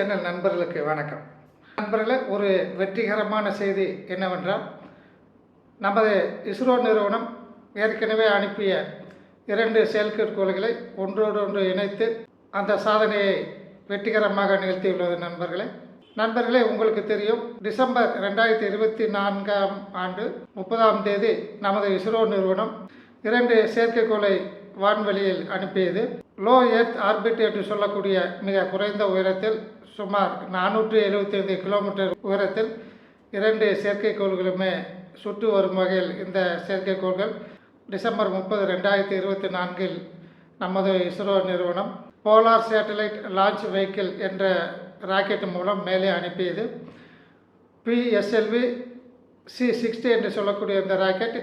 Channel நண்பர்களுக்கு வணக்கம். நண்பர்களே, ஒரு வெற்றிகரமான செய்தி என்னவென்றால், நமது இஸ்ரோ நிறுவனம் ஏற்கனவே அனுப்பிய 2 செயற்கைக்கோள்களை ஒன்றோடு இணைத்து அந்த சாதனையை வெற்றிகரமாக நிகழ்த்தியுள்ளது. நண்பர்களே, உங்களுக்கு தெரியும், டிசம்பர் 2024ஆம் ஆண்டு 30ஆம் தேதி நமது இஸ்ரோ நிறுவனம் 2 செயற்கைக்கோளை வான்வெளியில் அனுப்பியது. லோ எர்த் ஆர்பிட் என்று சொல்லக்கூடிய மிக குறைந்த உயரத்தில் சுமார் 475 கிலோமீட்டர் உயரத்தில் 2 செயற்கைக்கோள்களுமே சுற்றி வரும் வகையில் இந்த செயற்கைக்கோள்கள் டிசம்பர் 30, 2024இல் நமது இஸ்ரோ நிறுவனம் போலார் சேட்டலைட் லான்ச் வெஹிக்கிள் என்ற ராக்கெட் மூலம் மேலே அனுப்பியது. PSLV C-60 என்று சொல்லக்கூடிய இந்த ராக்கெட்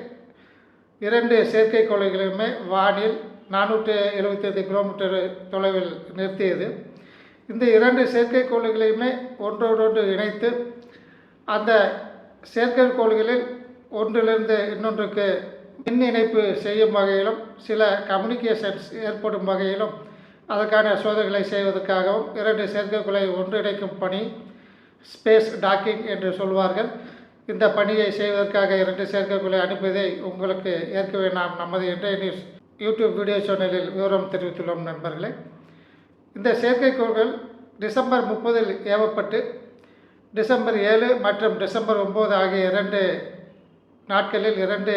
2 செயற்கைக்கோள்களையுமே வானில் 475 கிலோமீட்டர் தொலைவில் நிறுத்தியது. இந்த 2 செயற்கைக்கோள்களையுமே ஒன்றோடு இணைத்து அந்த செயற்கைக்கோள்களில் ஒன்றிலிருந்து இன்னொன்றுக்கு மின் இணைப்பு செய்யும் வகையிலும் சில கம்யூனிகேஷன்ஸ் ஏற்படும் வகையிலும் அதற்கான சோதனைகளை செய்வதற்காகவும் 2 செயற்கைக்கோளை ஒன்றிணைக்கும் பணி ஸ்பேஸ் டாக்கிங் என்று சொல்வார்கள். இந்த பணியை செய்வதற்காக 2 செயற்கைக்கோளை அனுப்பியதை உங்களுக்கு ஏற்கனவே நாம் நமது இன்றைய நியூஸ் யூடியூப் வீடியோ சேனலில் விவரம் தெரிவித்துள்ளோம். நண்பர்களே, இந்த செயற்கைக்கோள்கள் டிசம்பர் 30இல் ஏவப்பட்டு டிசம்பர் 7 மற்றும் டிசம்பர் 9 ஆகிய 2 நாட்களில் 2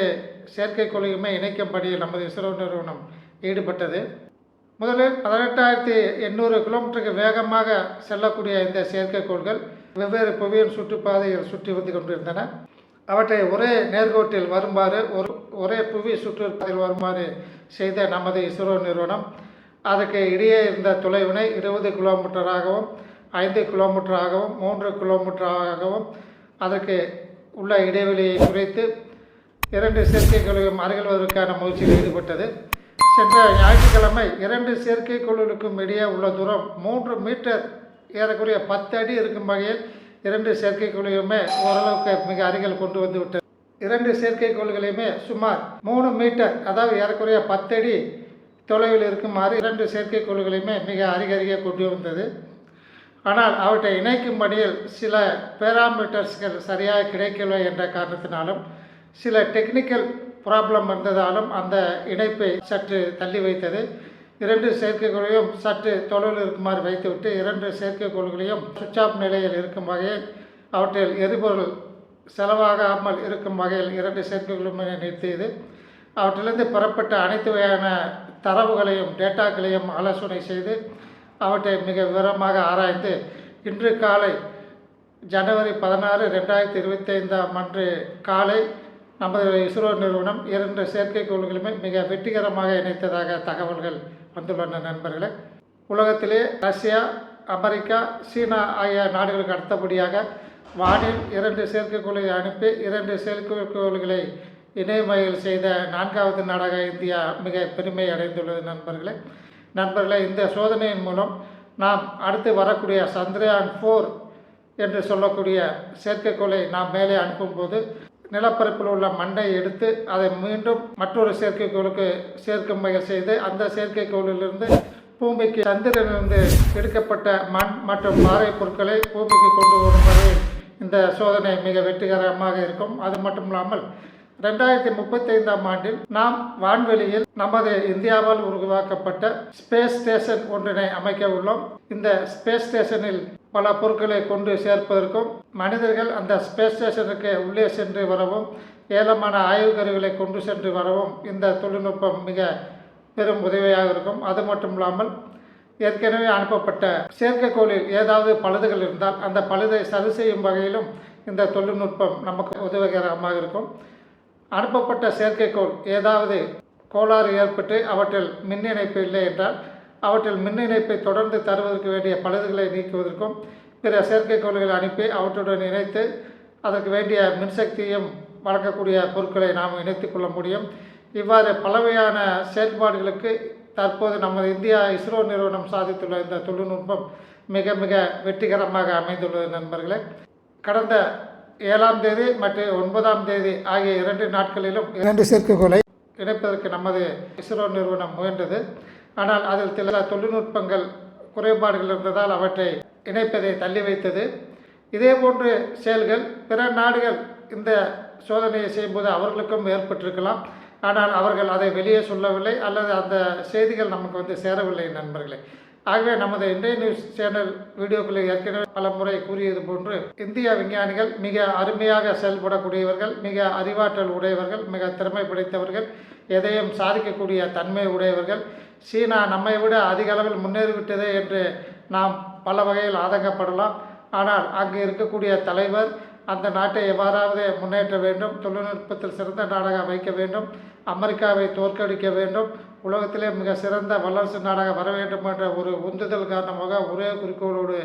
செயற்கைக்கோளையுமே இணைக்கும் பணியில் நமது இஸ்ரோ நிறுவனம் ஈடுபட்டது. முதலில் 18,800 கிலோமீட்டருக்கு வேகமாக செல்லக்கூடிய இந்த செயற்கைக்கோள்கள் வெவ்வேறு புவியின் சுற்றுப்பாதையில் சுற்றி வந்து கொண்டிருந்தன. அவற்றை ஒரே நேர்கோட்டில் வருமாறு ஒரே புவி சுற்றுப்பாதையில் வருமாறு செய்த நமது இஸ்ரோ நிறுவனம் அதுக்கு இடையே இருந்த தொலைவினை 20 கிலோமீட்டராகவும் 5 கிலோமீட்டராகவும் 3 கிலோமீட்டராகவும் அதற்கு உள்ள இடைவெளியை குறைத்து 2 செயற்கைக்கோளையும் அருகில்வதற்கான முயற்சியில் ஈடுபட்டது. சென்ற ஞாயிற்றுக்கிழமை 2 செயற்கைக்கோள்களுக்கும் இடையே உள்ள தூரம் 3 மீட்டர் ஏறக்குறைய 10 அடி இருக்கும் வகையில் 2 செயற்கைக்கோளையுமே ஓரளவுக்கு மிக அருகில் கொண்டு வந்து விட்டது. 2 செயற்கைக்கோள்களையுமே சுமார் 3 மீட்டர், அதாவது ஏறக்குறைய 10 அடி தொலைவில் இருக்குமாறு 2 செயற்கைக்கோள்களையுமே மிக அருகருகே கொண்டு வந்தது. ஆனால் அவற்றை இணைக்கும் பணியில் சில பேராமீட்டர்ஸ்கள் சரியாக கிடைக்கவில்லை என்ற காரணத்தினாலும் சில டெக்னிக்கல் ப்ராப்ளம் இருந்ததாலும் அந்த இணைப்பை சற்று தள்ளி வைத்தது. 2 செயற்கைக்கோளையும் சற்று தொலைவில் இருக்குமாறு வைத்துவிட்டு 2 செயற்கைக்கோள்களையும் சுவிட்ச் ஆஃப் நிலையில் இருக்கும் வகையில் அவற்றில் எரிபொருள் செலவாகாமல் இருக்கும் வகையில் 2 செயற்கைக்கோளுமே நிறுத்தியது. அவற்றிலிருந்து பெறப்பட்ட அனைத்து வகையான தரவுகளையும் டேட்டாக்களையும் ஆலோசனை செய்து அவற்றை மிக விவரமாக ஆராய்ந்து இன்று காலை ஜனவரி 16, 2025ஆம் ஆண்டு காலை நமது இஸ்ரோ நிறுவனம் 2 செயற்கைக்கோள்களுமே மிக வெற்றிகரமாக இணைத்ததாக தகவல்கள் வந்துள்ளன. நண்பர்களே, உலகத்திலே ரஷ்யா, அமெரிக்கா, சீனா ஆகிய நாடுகளுக்கு அடுத்தபடியாக வானில் 2 செயற்கைக்கோளை அனுப்பி 2 செயற்கைக்கோள்களை இணையமையில் செய்த 4வது நாடாக இந்தியா மிக பெருமை அடைந்துள்ளது. நண்பர்களே, இந்த சோதனையின் மூலம் நாம் அடுத்து வரக்கூடிய சந்திரயான் 4 என்று சொல்லக்கூடிய செயற்கைக்கோளை நாம் மேலே அனுப்பும்போது நிலப்பரப்பில் உள்ள மண்ணை எடுத்து அதை மீண்டும் மற்றொரு செயற்கைக்கோளுக்கு சேர்க்கும் வகையில் செய்து அந்த செயற்கைக்கோளிலிருந்து பூமிக்கு சந்திரனிலிருந்து எடுக்கப்பட்ட மண் மற்றும் பாறை பொருட்களை பூமிக்கு கொண்டு வரும் வகையில் இந்த சோதனை மிக வெற்றிகரமாக இருக்கும். அது மட்டும் இல்லாமல் 2035ஆம் ஆண்டில் நாம் வான்வெளியில் நமது இந்தியாவால் உருவாக்கப்பட்ட ஸ்பேஸ் ஸ்டேஷன் ஒன்றினை அமைக்க உள்ளோம். இந்த ஸ்பேஸ் ஸ்டேஷனில் பல பொருட்களை கொண்டு சேர்ப்பதற்கும் மனிதர்கள் அந்த ஸ்பேஸ் ஸ்டேஷனுக்கு உள்ளே சென்று வரவும் ஏலமான ஆய்வு கருவிகளை கொண்டு சென்று வரவும் இந்த தொழில்நுட்பம் மிக பெரும் உதவியாக இருக்கும். அது மட்டும் இல்லாமல் ஏற்கனவே அனுப்பப்பட்ட செயற்கைக்கோளில் ஏதாவது பழுதுகள் இருந்தால் அந்த பழுதை சரி செய்யும் வகையிலும் இந்த தொழில்நுட்பம் நமக்கு உதவிகரமாக இருக்கும். அனுப்பப்பட்ட செயற்கைக்கோள் ஏதாவது கோளாறு ஏற்பட்டு அவற்றில் மின் இணைப்பு இல்லை என்றால் அவற்றில் மின் இணைப்பை தொடர்ந்து தருவதற்கு வேண்டிய பழுதுகளை நீக்குவதற்கும் பிற செயற்கைக்கோள்களை அனுப்பி அவற்றுடன் இணைத்து அதற்கு வேண்டிய மின்சக்தியும் வழங்கக்கூடிய பொருட்களை நாம் இணைத்து கொள்ள முடியும். இவ்வாறு பலவையான செயல்பாடுகளுக்கு தற்போது நமது இந்தியா இஸ்ரோ நிறுவனம் சாதித்துள்ள இந்த தொழில்நுட்பம் மிக மிக வெற்றிகரமாக அமைந்துள்ளது. நண்பர்களே, கடந்த 7ஆம் தேதி மற்றும் 9ஆம் தேதி ஆகிய 2 நாட்களிலும் 2 செயற்கைக்கோளை இணைப்பதற்கு நமது இஸ்ரோ நிறுவனம் முயன்றது. ஆனால் அதில் சில தொழில்நுட்பங்கள் குறைபாடுகள் இருந்ததால் அவற்றை இணைப்பதை தள்ளி வைத்தது. இதே போன்று செயல்கள் பிற நாடுகள் இந்த சோதனையை செய்யும்போது அவர்களுக்கும் ஏற்பட்டிருக்கலாம். ஆனால் அவர்கள் அதை வெளியே சொல்லவில்லை, அல்லது அந்த செய்திகள் நமக்கு சேரவில்லை நண்பர்களே. ஆகவே நமது இந்திய நியூஸ் சேனல் வீடியோக்களில் ஏற்கனவே பல முறை கூறியது போன்று இந்திய விஞ்ஞானிகள் மிக அருமையாக செயல்படக்கூடியவர்கள், மிக அறிவாற்றல் உடையவர்கள், மிக திறமை படைத்தவர்கள், எதையும் சாதிக்கக்கூடிய தன்மை உடையவர்கள். சீனா நம்மை விட அதிக அளவில் முன்னேறிவிட்டதே என்று நாம் பல வகையில் ஆதங்கப்படலாம். ஆனால் அங்கு இருக்கக்கூடிய தலைவர் அந்த நாட்டை எவ்வாறாவது முன்னேற்ற வேண்டும், தொழில்நுட்பத்தில் சிறந்த நாடாக வைக்க வேண்டும், அமெரிக்காவை தோற்கடிக்க வேண்டும், உலகத்திலே மிக சிறந்த வல்லரசு நாடாக வர வேண்டும் என்ற ஒரு உந்துதல் காரணமாக ஒரே குறிக்கோளோடு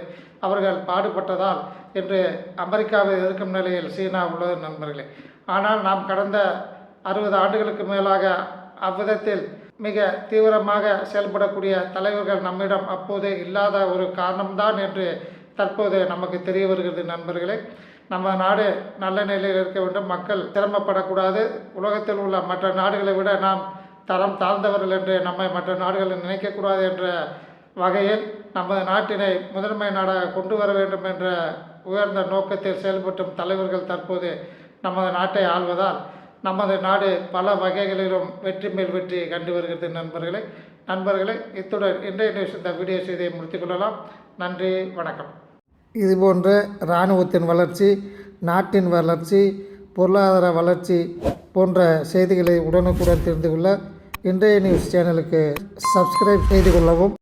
அவர்கள் பாடுபட்டதால் இன்று அமெரிக்காவை எதிர்க்கும் நிலையில் சீனா உள்ளது நண்பர்களே. ஆனால் நாம் கடந்த 60 ஆண்டுகளுக்கு மேலாக அவ்விதத்தில் மிக தீவிரமாக செயல்படக்கூடிய தலைவர்கள் நம்மிடம் அப்போது இல்லாத ஒரு காரணம்தான் என்று தற்போது நமக்கு தெரிய வருகிறது நண்பர்களே. நம்ம நாடு நல்ல நிலையில் இருக்க வேண்டும், மக்கள் சிரமப்படக்கூடாது, உலகத்தில் உள்ள மற்ற நாடுகளை விட நாம் தரம் தாழ்ந்தவர்கள் என்று நம்மை மற்ற நாடுகளில் நினைக்கக்கூடாது என்ற வகையில் நமது நாட்டினை முதன்மை நாடாக கொண்டு வர வேண்டும் என்ற உயர்ந்த நோக்கத்தில் செயல்பட்டும் தலைவர்கள் தற்போது நமது நாட்டை ஆள்வதால் நமது நாடு பல வகைகளிலும் வெற்றி மேல் வெற்றி கண்டு வருகிறது நண்பர்களே. இத்துடன் இன்றைய நியூஸ் இந்த வீடியோ செய்தியை முடித்துக்கொள்ளலாம். நன்றி, வணக்கம். இதுபோன்ற இராணுவத்தின் வளர்ச்சி, நாட்டின் வளர்ச்சி, பொருளாதார வளர்ச்சி போன்ற செய்திகளை உடனுக்குடன் தெரிந்து கொள்ள இன்றைய நியூஸ் சேனலுக்கு சப்ஸ்கிரைப் செய்து கொள்ளவும்.